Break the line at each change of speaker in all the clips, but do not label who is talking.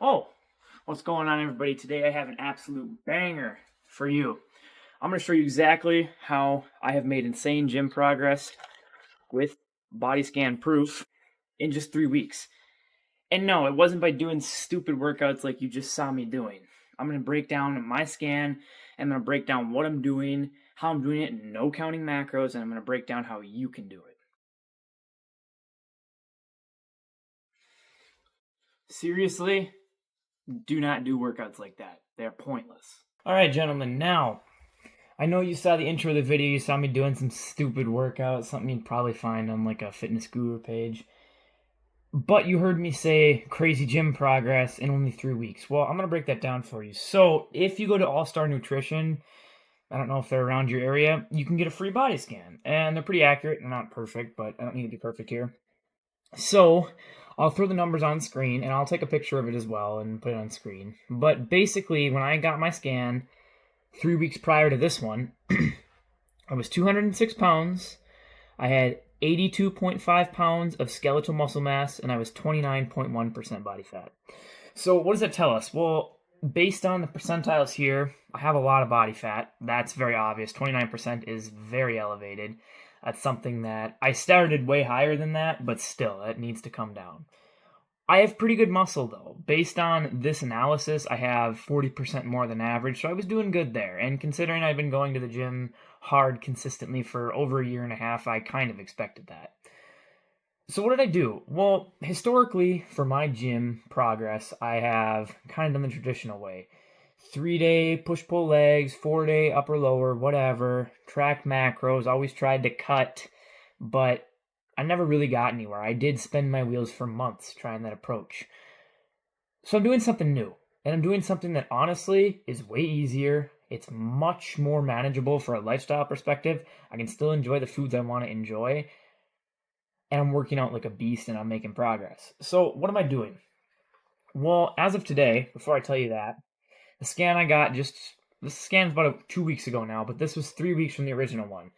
Oh, what's going on, everybody? Today I have an absolute banger for you. I'm going to show you exactly how I have made insane gym progress with body scan proof in just 3 weeks. And no, it wasn't by doing stupid workouts like you just saw me doing. I'm going to break down my scan, and I'm going to break down what I'm doing, how I'm doing it, no counting macros, and I'm going to break down how you can do it. Seriously, do not do workouts like that. They're pointless. All right, gentlemen, now I know you saw the intro of the video, you saw me doing some stupid workout, something you'd probably find on like a fitness guru page. But you heard me say crazy gym progress in only 3 weeks. Well, I'm going to break that down for you. So, if you go to All Star Nutrition, I don't know if they're around your area, you can get a free body scan. And they're pretty accurate. They're not perfect, but I don't need to be perfect here. So, I'll throw the numbers on screen and I'll take a picture of it as well and put it on screen. But basically, when I got my scan 3 weeks prior to this one, I was 206 pounds. I had 82.5 pounds of skeletal muscle mass, and I was 29.1% body fat. So, what does that tell us? Well, based on the percentiles here, I have a lot of body fat. That's very obvious. 29% is very elevated. That's something that I started way higher than that, but still, it needs to come down. I have pretty good muscle though. Based on this analysis, I have 40% more than average, so I was doing good there. And considering I've been going to the gym hard consistently for over a year and a half, I kind of expected that. So what did I do? Well, historically, for my gym progress, I have kind of done the traditional way. 3-day push-pull legs, 4-day upper-lower, whatever, track macros, always tried to cut, but I never really got anywhere. I did spin my wheels for months trying that approach. So I'm doing something new, and I'm doing something that honestly is way easier. It's much more manageable for a lifestyle perspective. I can still enjoy the foods I want to enjoy, and I'm working out like a beast and I'm making progress. So what am I doing? Well, as of today, before I tell you that, the scan I got this scan's about 2 weeks ago now, but this was 3 weeks from the original one.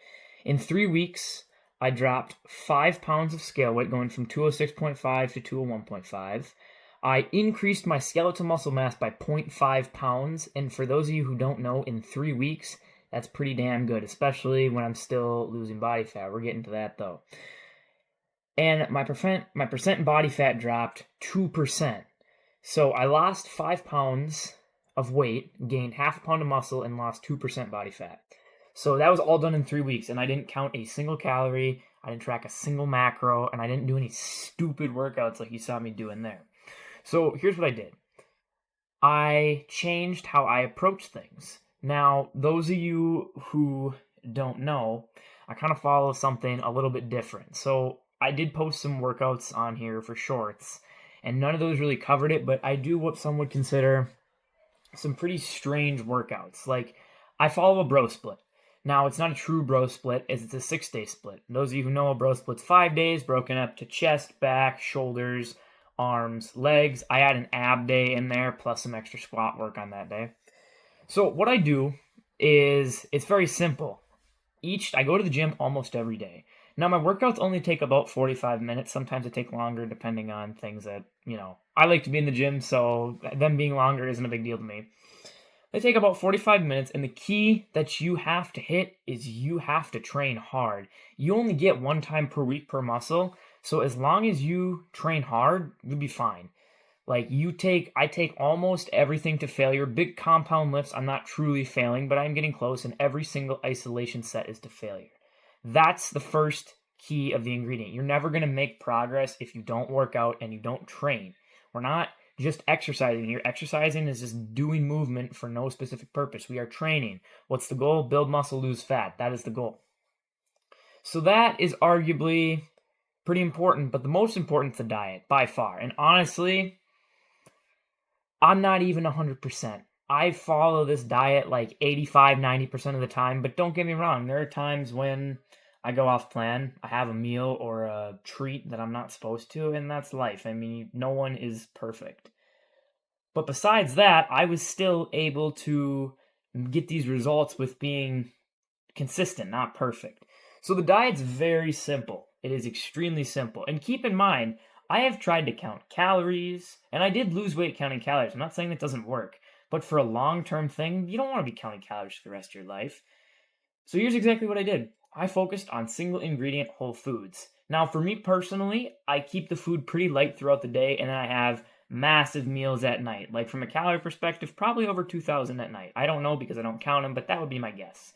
In 3 weeks, I dropped 5 pounds of scale weight, going from 206.5 to 201.5. I increased my skeletal muscle mass by 0.5 pounds, and for those of you who don't know, in 3 weeks, that's pretty damn good, especially when I'm still losing body fat. We're getting to that though. And my percent body fat dropped 2%. So I lost 5 pounds of weight, gained half a pound of muscle, and lost 2% body fat. So that was all done in 3 weeks, and I didn't count a single calorie, I didn't track a single macro, and I didn't do any stupid workouts like you saw me doing there. So here's what I did. I changed how I approach things. Now, those of you who don't know, I kind of follow something a little bit different. So I did post some workouts on here for shorts, and none of those really covered it, but I do what some would consider some pretty strange workouts. Like, I follow a bro split. Now, it's not a true bro split, as it's a 6-day split. Those of you who know, a bro split's 5 days, broken up to chest, back, shoulders, arms, legs. I add an ab day in there, plus some extra squat work on that day. So what I do is, it's very simple. I go to the gym almost every day. Now, my workouts only take about 45 minutes. Sometimes they take longer depending on things that, I like to be in the gym, so them being longer isn't a big deal to me. They take about 45 minutes, and the key that you have to hit is you have to train hard. You only get one time per week per muscle, so as long as you train hard, you'll be fine. Like, I take almost everything to failure. Big compound lifts, I'm not truly failing, but I'm getting close, and every single isolation set is to failure. That's the first key of the ingredient. You're never going to make progress if you don't work out and you don't train. We're not just exercising here. Exercising is just doing movement for no specific purpose. We are training. What's the goal? Build muscle, lose fat. That is the goal. So that is arguably pretty important, but the most important is the diet, by far. And honestly, I'm not even 100%. I follow this diet like 85, 90% of the time, but don't get me wrong. There are times when I go off plan, I have a meal or a treat that I'm not supposed to, and that's life. I mean, no one is perfect. But besides that, I was still able to get these results with being consistent, not perfect. So the diet's very simple. It is extremely simple. And keep in mind, I have tried to count calories, and I did lose weight counting calories. I'm not saying that doesn't work, but for a long-term thing, you don't want to be counting calories for the rest of your life. So here's exactly what I did. I focused on single ingredient whole foods. Now, for me personally, I keep the food pretty light throughout the day, and then I have massive meals at night. Like from a calorie perspective, probably over 2,000 at night. I don't know because I don't count them, but that would be my guess.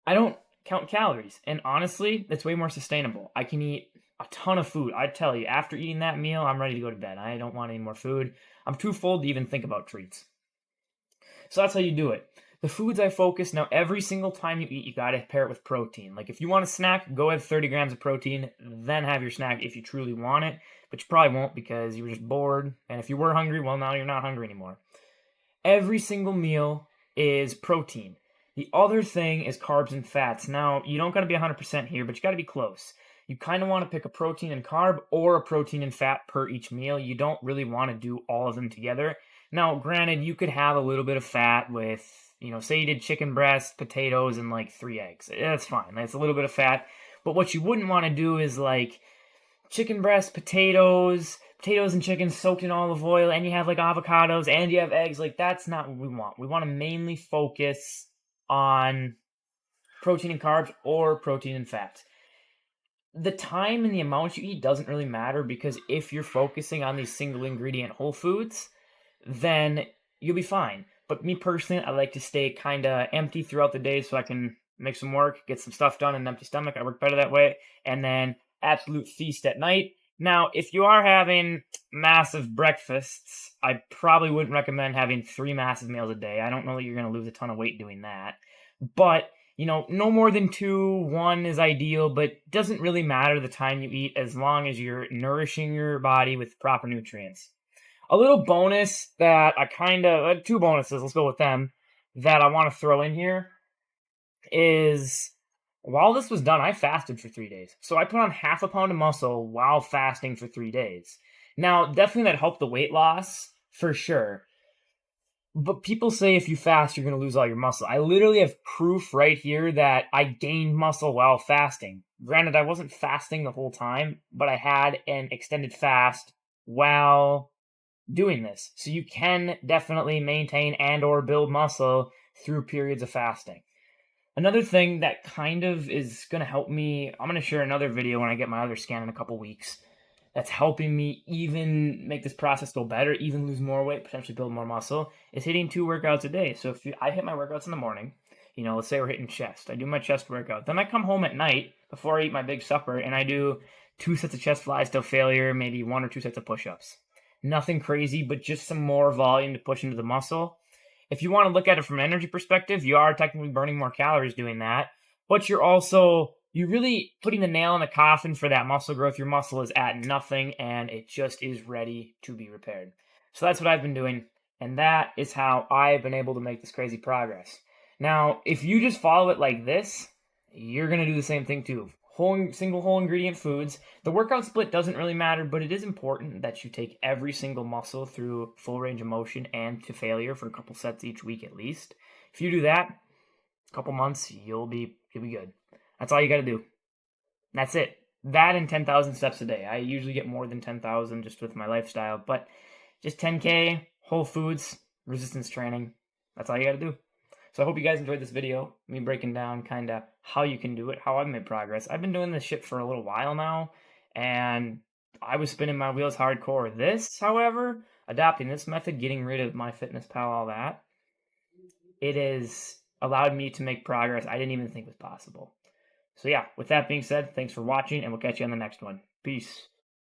I don't count calories, and honestly, that's way more sustainable. I can eat a ton of food. I tell you, after eating that meal, I'm ready to go to bed. I don't want any more food. I'm too full to even think about treats. So that's how you do it. The foods I focus now, every single time you eat, you got to pair it with protein. Like if you want a snack, go have 30 grams of protein, then have your snack if you truly want it, but you probably won't because you were just bored. And if you were hungry, well, now you're not hungry anymore. Every single meal is protein. The other thing is carbs and fats. Now, you don't got to be 100% here, but you got to be close. You kind of want to pick a protein and carb or a protein and fat per each meal. You don't really want to do all of them together. Now, granted, you could have a little bit of fat with, say you did chicken breast, potatoes, and like 3 eggs. That's fine. That's a little bit of fat. But what you wouldn't want to do is like chicken breast, potatoes and chicken soaked in olive oil, and you have like avocados and you have eggs. Like that's not what we want. We want to mainly focus on protein and carbs or protein and fat. The time and the amount you eat doesn't really matter because if you're focusing on these single ingredient whole foods, then you'll be fine. But me personally, I like to stay kind of empty throughout the day so I can make some work, get some stuff done in an empty stomach. I work better that way. And then absolute feast at night. Now, if you are having massive breakfasts, I probably wouldn't recommend having 3 massive meals a day. I don't know that you're going to lose a ton of weight doing that. But, no more than 2, 1 is ideal, but doesn't really matter the time you eat as long as you're nourishing your body with proper nutrients. A little bonus that I 2 bonuses, let's go with them, that I want to throw in here is while this was done, I fasted for 3 days. So I put on half a pound of muscle while fasting for 3 days. Now, definitely that helped the weight loss for sure. But people say if you fast, you're going to lose all your muscle. I literally have proof right here that I gained muscle while fasting. Granted, I wasn't fasting the whole time, but I had an extended fast while doing this. So you can definitely maintain and or build muscle through periods of fasting. Another thing that kind of is going to help me, I'm going to share another video when I get my other scan in a couple weeks, that's helping me even make this process go better, even lose more weight, potentially build more muscle, is hitting 2 workouts a day. So I hit my workouts in the morning, let's say we're hitting chest. I do my chest workout. Then I come home at night before I eat my big supper, and I do 2 sets of chest flies till failure, maybe 1 or 2 sets of push-ups. Nothing crazy, but just some more volume to push into the muscle. If you want to look at it from an energy perspective, you are technically burning more calories doing that, but you're really putting the nail in the coffin for that muscle growth. Your muscle is at nothing, and it just is ready to be repaired. So that's what I've been doing, and that is how I've been able to make this crazy progress. Now, if you just follow it like this, you're going to do the same thing too. Single whole ingredient foods. The workout split doesn't really matter, but it is important that you take every single muscle through full range of motion and to failure for a couple sets each week at least. If you do that, a couple months, you'll be good. That's all you got to do. That's it. That and 10,000 steps a day. I usually get more than 10,000 just with my lifestyle, but just 10K, whole foods, resistance training. That's all you got to do. So I hope you guys enjoyed this video, me breaking down kind of how you can do it, how I've made progress. I've been doing this shit for a little while now, and I was spinning my wheels hardcore. This, however, adopting this method, getting rid of MyFitnessPal, all that, it has allowed me to make progress I didn't even think was possible. So yeah, with that being said, thanks for watching, and we'll catch you on the next one. Peace.